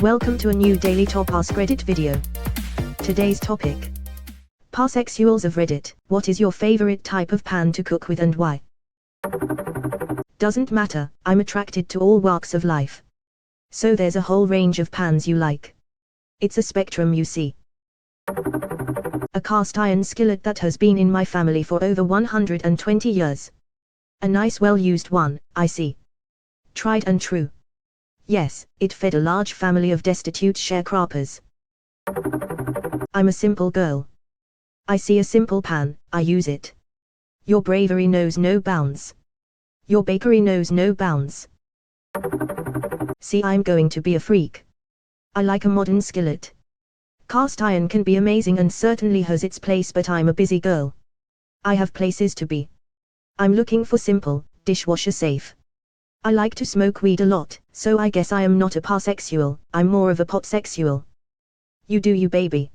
Welcome to a new daily top Askreddit video. Today's topic: Pansexuals of Reddit. What is your favorite type of pan to cook with and why? Doesn't matter, I'm attracted to all walks of life. So there's a whole range of pans you like. It's a spectrum, you see. A cast iron skillet that has been in my family for over 120 years. A nice well-used one, I see. Tried and true. Yes, it fed a large family of destitute sharecroppers. I'm a simple girl. I see a simple pan, I use it. Your bravery knows no bounds. Your bakery knows no bounds. See, I'm going to be a freak. I like a modern skillet. Cast iron can be amazing and certainly has its place, but I'm a busy girl. I have places to be. I'm looking for simple, dishwasher safe. I like to smoke weed a lot, so I guess I am not a pansexual, I'm more of a potsexual. You do you, baby.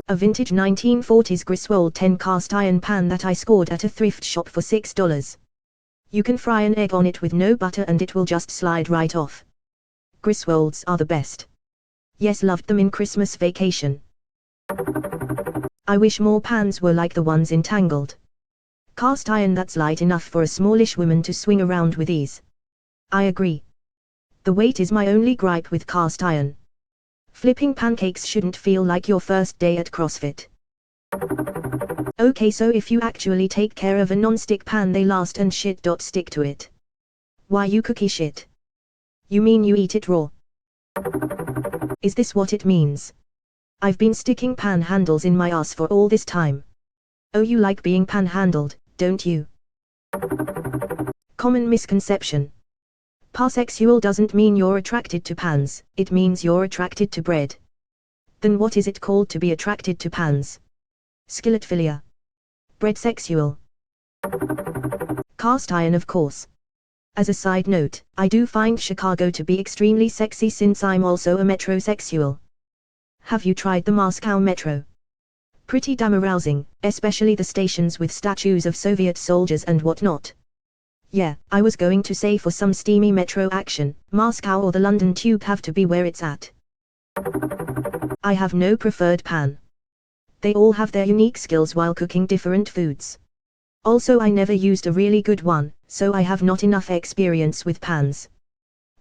A vintage 1940s Griswold 10 cast iron pan that I scored at a thrift shop for $6. You can fry an egg on it with no butter and it will just slide right off. Griswolds are the best. Yes, loved them in Christmas vacation. I wish more pans were like the ones in Tangled. Cast iron that's light enough for a smallish woman to swing around with ease. I agree. The weight is my only gripe with cast iron. Flipping pancakes shouldn't feel like your first day at CrossFit. Okay, so if you actually take care of a non-stick pan, they last and shit. Stick to it. Why, you cookie shit? You mean you eat it raw? Is this what it means? I've been sticking pan handles in my ass for all this time. Oh, you like being panhandled, don't you? Common misconception. Pansexual doesn't mean you're attracted to pans, it means you're attracted to bread. Then what is it called to be attracted to pans? Skilletphilia. Breadsexual. Cast iron, of course. As a side note, I do find Chicago to be extremely sexy since I'm also a metrosexual. Have you tried the Moscow Metro? Pretty damn arousing, especially the stations with statues of Soviet soldiers and whatnot. Yeah, I was going to say, for some steamy metro action, Moscow or the London Tube have to be where it's at. I have no preferred pan. They all have their unique skills while cooking different foods. Also, I never used a really good one, so I have not enough experience with pans.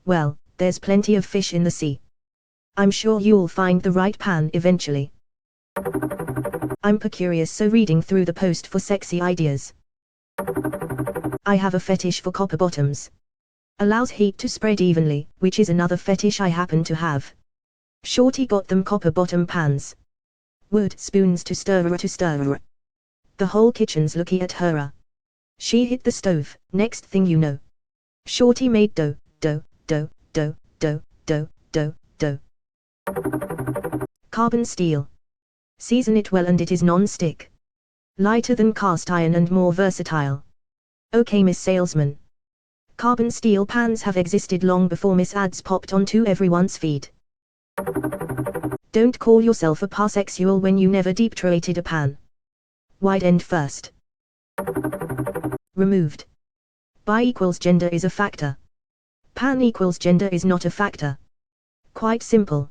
Well, there's plenty of fish in the sea. I'm sure you'll find the right pan eventually. I'm curious, so reading through the post for sexy ideas. I have a fetish for copper bottoms. Allows heat to spread evenly, which is another fetish I happen to have. Shorty got them copper bottom pans. Wood spoons to stir. The whole kitchen's looking at her. She hit the stove, next thing you know. Shorty made dough. Carbon steel. Season it well and it is non-stick. Lighter than cast iron and more versatile. Okay, Miss Salesman. Carbon steel pans have existed long before Miss Ads popped onto everyone's feed. Don't call yourself a pansexual when you never deep-throated a pan. Wide end first. Removed. Bi equals gender is a factor. Pan equals gender is not a factor. Quite simple.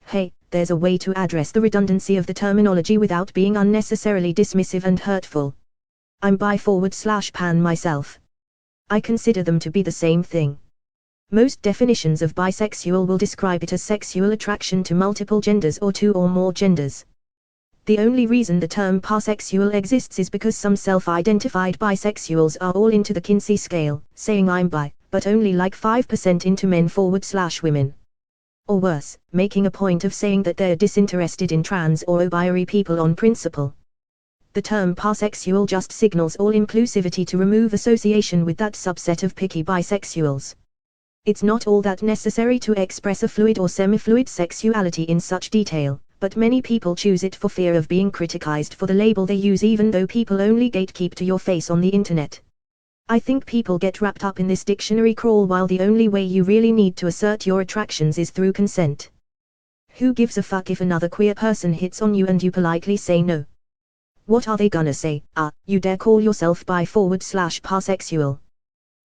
Hey, there's a way to address the redundancy of the terminology without being unnecessarily dismissive and hurtful. I'm bi/pan myself. I consider them to be the same thing. Most definitions of bisexual will describe it as sexual attraction to multiple genders or two or more genders. The only reason the term pansexual exists is because some self-identified bisexuals are all into the Kinsey scale, saying I'm bi, but only like 5% into men/women. Or worse, making a point of saying that they're disinterested in trans or binary people on principle. The term pansexual just signals all inclusivity to remove association with that subset of picky bisexuals. It's not all that necessary to express a fluid or semi-fluid sexuality in such detail, but many people choose it for fear of being criticized for the label they use, even though people only gatekeep to your face on the internet. I think people get wrapped up in this dictionary crawl while the only way you really need to assert your attractions is through consent. Who gives a fuck if another queer person hits on you and you politely say no? What are they gonna say? You dare call yourself bi/pansexual?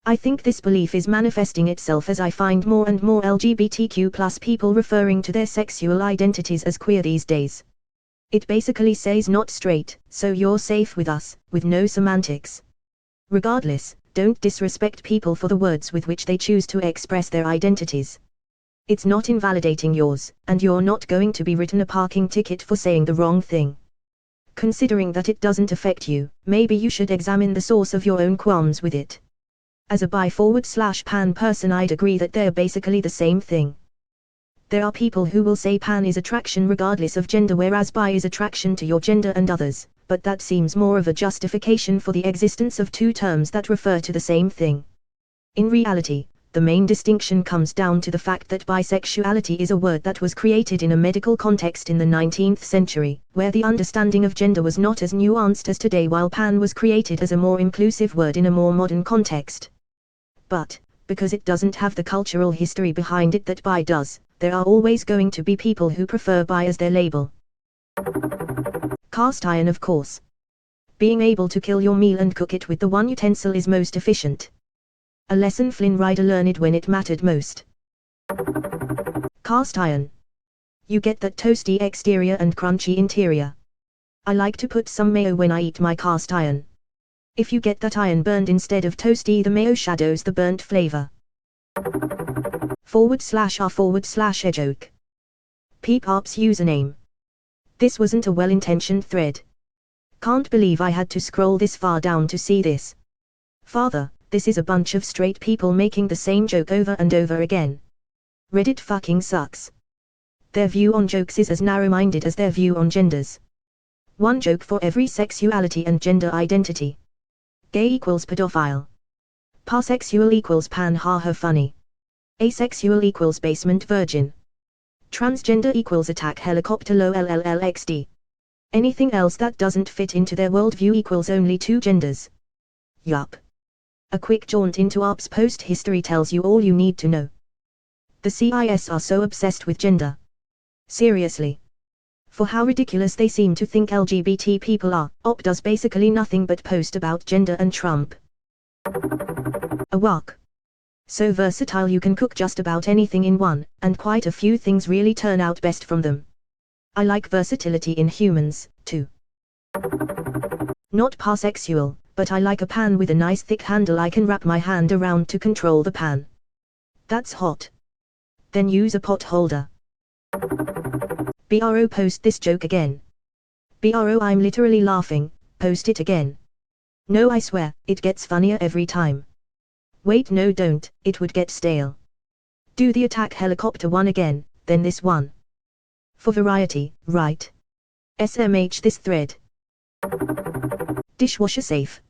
I think this belief is manifesting itself as I find more and more LGBTQ+ people referring to their sexual identities as queer these days. It basically says not straight, so you're safe with us, with no semantics. Regardless, don't disrespect people for the words with which they choose to express their identities. It's not invalidating yours, and you're not going to be written a parking ticket for saying the wrong thing. Considering that it doesn't affect you, maybe you should examine the source of your own qualms with it. As a bi/pan person, I'd agree that they're basically the same thing. There are people who will say pan is attraction regardless of gender, whereas bi is attraction to your gender and others, but that seems more of a justification for the existence of two terms that refer to the same thing. In reality, the main distinction comes down to the fact that bisexuality is a word that was created in a medical context in the 19th century, where the understanding of gender was not as nuanced as today, while pan was created as a more inclusive word in a more modern context. But, because it doesn't have the cultural history behind it that bi does, there are always going to be people who prefer bi as their label. Cast iron, of course. Being able to kill your meal and cook it with the one utensil is most efficient. A lesson Flynn Rider learned when it mattered most. Cast iron. You get that toasty exterior and crunchy interior. I like to put some mayo when I eat my cast iron. If you get that iron burned instead of toasty, the mayo shadows the burnt flavor. /r/a joke. Peepop's username. This wasn't a well-intentioned thread. Can't believe I had to scroll this far down to see this. Father, this is a bunch of straight people making the same joke over and over again. Reddit fucking sucks. Their view on jokes is as narrow-minded as their view on genders. One joke for every sexuality and gender identity. Gay equals pedophile. Pansexual equals pan ha funny. Asexual equals basement virgin. Transgender equals attack helicopter lolllxd. Anything else that doesn't fit into their worldview equals only two genders. Yup. A quick jaunt into ARP's post history tells you all you need to know. The CIS are so obsessed with gender. Seriously. For how ridiculous they seem to think LGBT people are, ARP does basically nothing but post about gender and Trump. A wok. So versatile you can cook just about anything in one, and quite a few things really turn out best from them. I like versatility in humans, too. Not pansexual, but I like a pan with a nice thick handle I can wrap my hand around to control the pan. That's hot. Then use a pot holder. Bro, post this joke again. Bro, I'm literally laughing, post it again. No, I swear, it gets funnier every time. Wait, no, don't, it would get stale. Do the attack helicopter one again, then this one. For variety, right? SMH this thread. Dishwasher safe.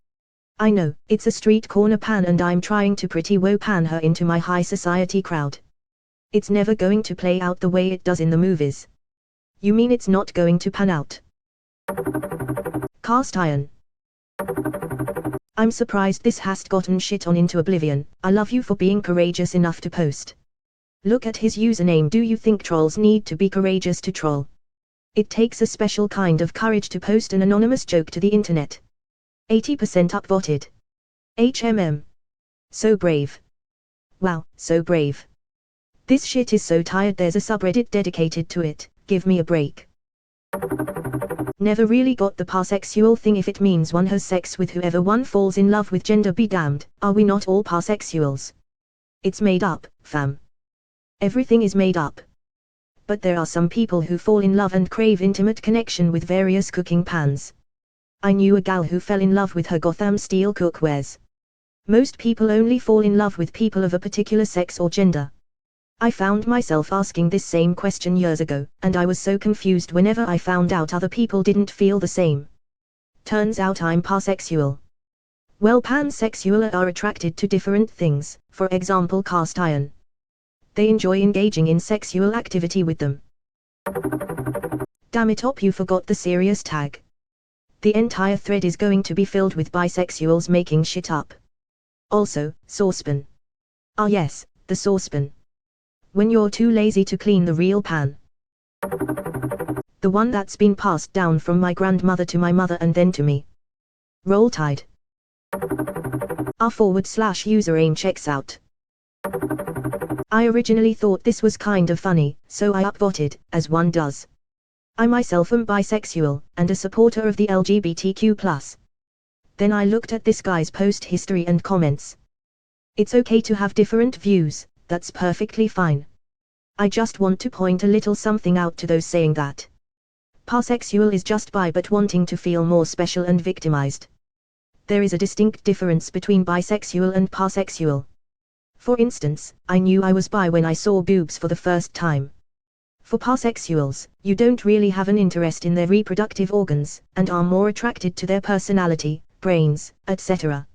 I know, it's a street corner pan and I'm trying to pretty woe pan her into my high society crowd. It's never going to play out the way it does in the movies. You mean it's not going to pan out? Cast iron. I'm surprised this hasn't gotten shit on into oblivion. I love you for being courageous enough to post. Look at his username. Do you think trolls need to be courageous to troll? It takes a special kind of courage to post an anonymous joke to the internet. 80% upvoted. HMM. So brave. Wow, so brave. This shit is so tired there's a subreddit dedicated to it, give me a break. Never really got the pansexual thing. If it means one has sex with whoever one falls in love with, gender be damned, are we not all pansexuals? It's made up, fam. Everything is made up. But there are some people who fall in love and crave intimate connection with various cooking pans. I knew a gal who fell in love with her Gotham steel cookwares. Most people only fall in love with people of a particular sex or gender. I found myself asking this same question years ago, and I was so confused whenever I found out other people didn't feel the same. Turns out I'm pansexual. Well, pansexual are attracted to different things, for example cast iron. They enjoy engaging in sexual activity with them. Damn it, Op, you forgot the serious tag. The entire thread is going to be filled with bisexuals making shit up. Also, saucepan. Ah yes, the saucepan. When you're too lazy to clean the real pan. The one that's been passed down from my grandmother to my mother and then to me. Roll Tide. r/username checks out. I originally thought this was kind of funny, so I upvoted, as one does. I myself am bisexual, and a supporter of the LGBTQ+. Then I looked at this guy's post history and comments. It's okay to have different views, that's perfectly fine. I just want to point a little something out to those saying that pansexual is just bi but wanting to feel more special and victimized. There is a distinct difference between bisexual and pansexual. For instance, I knew I was bi when I saw boobs for the first time. For pansexuals, you don't really have an interest in their reproductive organs, and are more attracted to their personality, brains, etc.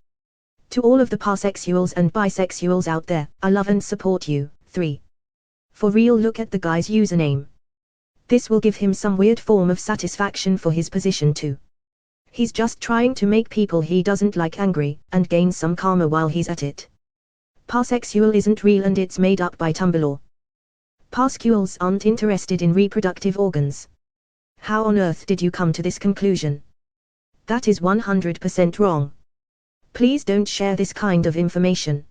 To all of the pansexuals and bisexuals out there, I love and support you. 3. For real, look at the guy's username. This will give him some weird form of satisfaction for his position too. He's just trying to make people he doesn't like angry, and gain some karma while he's at it. Pansexual isn't real and it's made up by Tumblr. Pansexuals aren't interested in reproductive organs. How on earth did you come to this conclusion? That is 100% wrong. Please don't share this kind of information.